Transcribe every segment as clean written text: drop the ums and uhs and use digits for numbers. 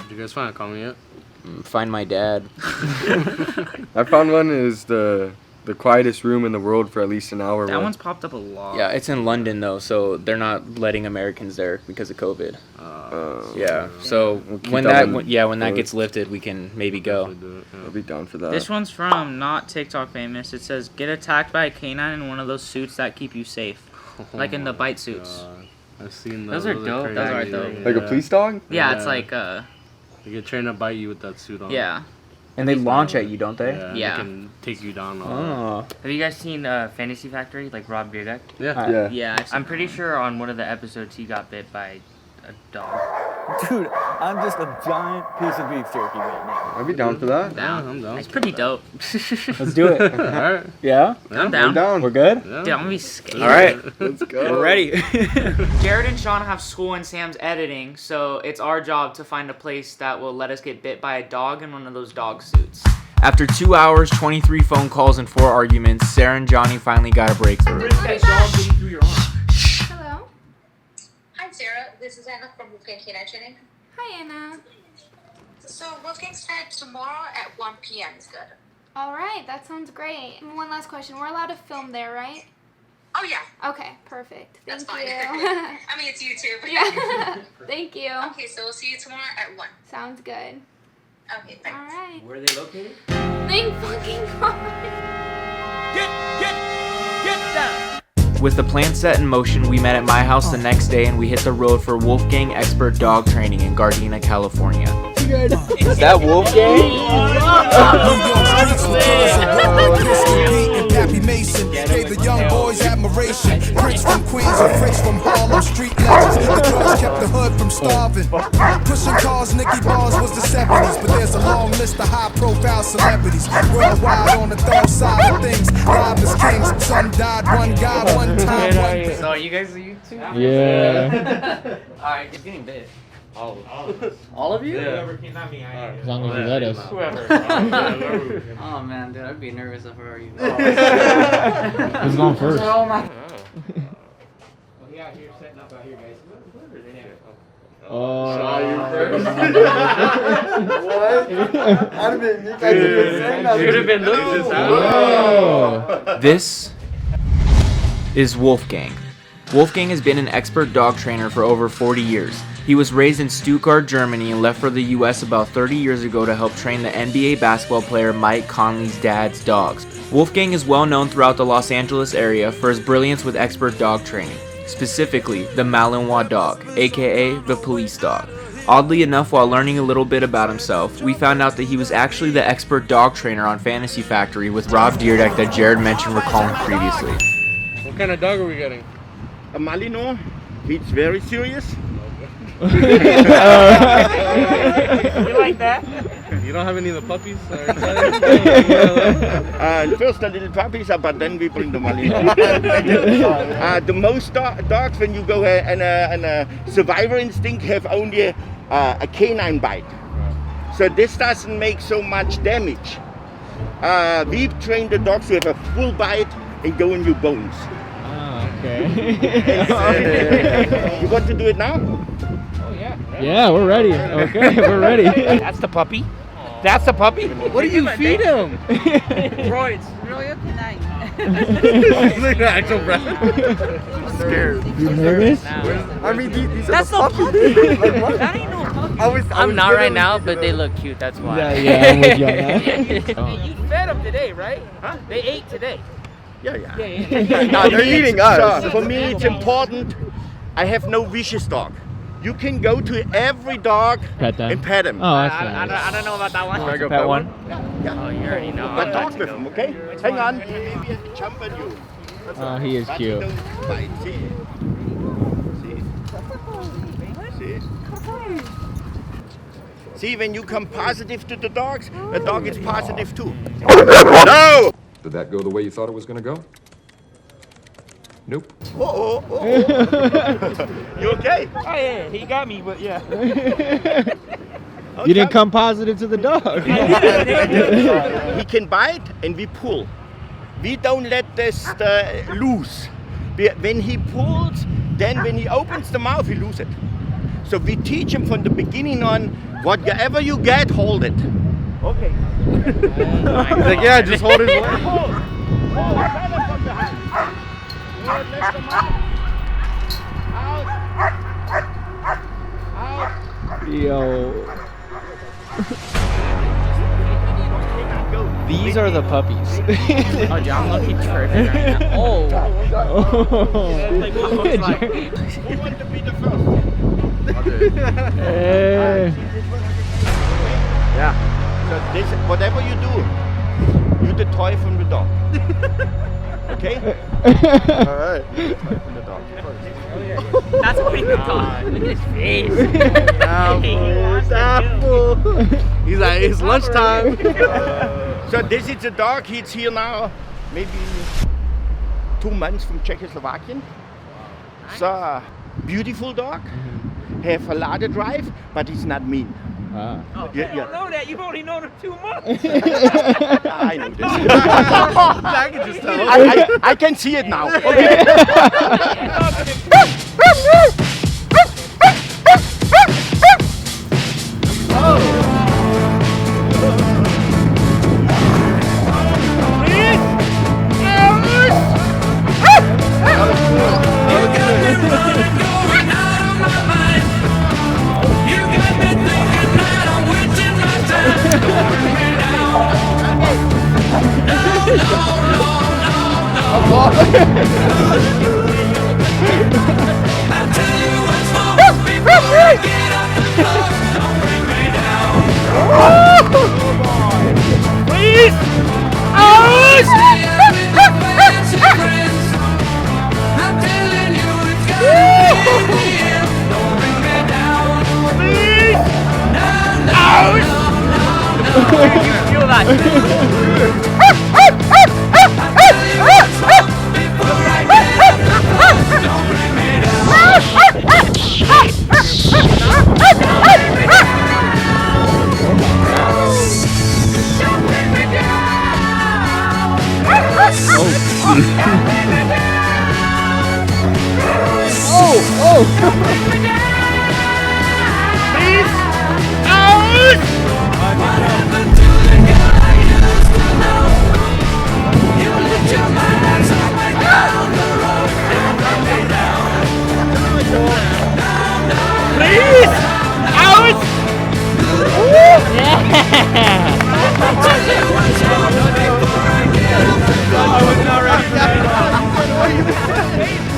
Did you guys find a comment yet? Find my dad. I found one is the quietest room in the world for at least an hour. That one's popped up a lot. Yeah, it's in London though, so they're not letting Americans there because of COVID. Yeah, so when that gets lifted, we can maybe go. I'll be down for that. This one's from Not TikTok Famous. It says, get attacked by a canine in one of those suits that keep you safe. Like in the bite suits. I've seen Those are dope. crazy. Those are dope. Like a police dog? Yeah, it's like They get trained to bite you with that suit on. yeah. And they launch at you, don't they? Yeah. They can take you down. Oh. Have you guys seen Fantasy Factory, like Rob Dyrdek? Yeah. Yeah. I'm pretty sure on one of the episodes he got bit by a dog. Dude, I'm just a giant piece of beef jerky right now. I'll be down for that. Down. I'm down. It's pretty dope. Let's do it. Alright. Yeah? I'm I'm down. down. We're good? Yeah. Dude, I'm gonna be scared. All right. Let's go. We're ready. Jared and Sean have school and Sam's editing, so it's our job to find a place that will let us get bit by a dog in one of those dog suits. After 2 hours, 23 phone calls, and 4 arguments, Sarah and Johnny finally got a breakthrough. Hello. Hi, Sarah. This is Anna from Wolfgang Canine Training. Hi, Anna. So, Wolfgang said tomorrow at 1 p.m. is good. All right, that sounds great. And one last question. We're allowed to film there, right? Oh, yeah. Okay, perfect. That's Thank fine. you. I mean, it's YouTube. Yeah. Thank you. Okay, so we'll see you tomorrow at 1. Sounds good. Okay, All thanks. right. Where are they located? Thank fucking God. With the plan set in motion, we met at my house the next day and we hit the road for Wolfgang Expert Dog Training in Gardena, California. Is that Wolfgang? Pappy Mason gave the young boys admiration. Prince from Queens and French from Harlem, street legends. The drugs kept the hood from starving. Pushing cars, Nicky Bars was the 70s, but there's a long list of high-profile celebrities worldwide on the third side of things. Live as kings, some died, one guy, one time, one thing. So are you guys the YouTube? Yeah. Alright, he's getting bit. All All of you? Yeah. As long as you let us. Whoever. Oh man, dude, I'd be nervous if I were you. Who's going first? Oh my. Oh. What? I didn't. You guys didn't say nothing. Could have been Lucas. Oh. This is Wolfgang. Wolfgang has been an expert dog trainer for over 40 years. He was raised in Stuttgart, Germany and left for the US about 30 years ago to help train the NBA basketball player Mike Conley's dad's dogs. Wolfgang is well known throughout the Los Angeles area for his brilliance with expert dog training, specifically the Malinois dog, aka the police dog. Oddly enough, while learning a little bit about himself, we found out that he was actually the expert dog trainer on Fantasy Factory with Rob Dyrdek that Jared mentioned recalling previously. What kind of dog are we getting? A Malinois. He's very serious. You like that? You don't have any of the puppies? First the little puppies, but then we bring the Malinois. The most dogs, when you go and a survivor instinct, have only a canine bite. So this doesn't make so much damage. We've trained the dogs to have a full bite and go in your bones. Okay. You want to do it now? Yeah, we're ready. Okay, we're ready. That's the puppy. That's the puppy. What do you feed him? Droids. Royal Canine. Look at actual breath. I'm scared. You nervous? I mean, these That's are the the puppy. Like, what? That ain't no puppy. I'm not right now, but they look cute. That's why. Yeah, I'm with you on that. You fed them today, right? Huh? They ate today. Yeah. No, they're eating us. So for me, it's important. I have no vicious dog. You can go to every dog Pet them. and pet him. Oh, that's I nice. don't know about that one. Can I go pet one? Oh, you already know. But talk with him, okay? Hang on. Maybe I can jump on you. Oh, he is But cute. don't bite. See, when you come positive to the dogs, the dog is positive too. No! Did that go the way you thought it was going to go? Nope. Oh. You okay? Oh, yeah, he got me, but yeah. You didn't come positive to the dog. He can bite and we pull. We don't let this loose. When he pulls, then when he opens the mouth, he lose it. So we teach him from the beginning on, whatever you get, hold it. Okay. He's like, yeah, just hold his leg. Hold. Better from behind. Good, lift him up. Out. Yo. These are the puppies. Oh, dude, I'm looking perfect right now. Oh. Who wants to be the first? Hey. Yeah. So this, whatever you do, you the toy from the dog. Okay? All right. From the dog. That's a pretty good dog. Look at his face. Apple. He's like, it's lunchtime. So this is the dog. He's here now, maybe 2 months from Czechoslovakia. So beautiful dog. Have a lot of drive, but he's not mean. Ah. Oh, you don't know that. You've only known him 2 months. I know this. I can just tell. I can see it now. Please! Feel that.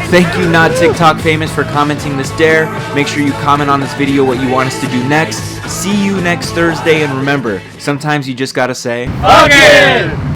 Thank you, Not TikTok Famous, for commenting this dare. Make sure you comment on this video what you want us to do next. See you next Thursday, and remember, sometimes you just gotta say, Again!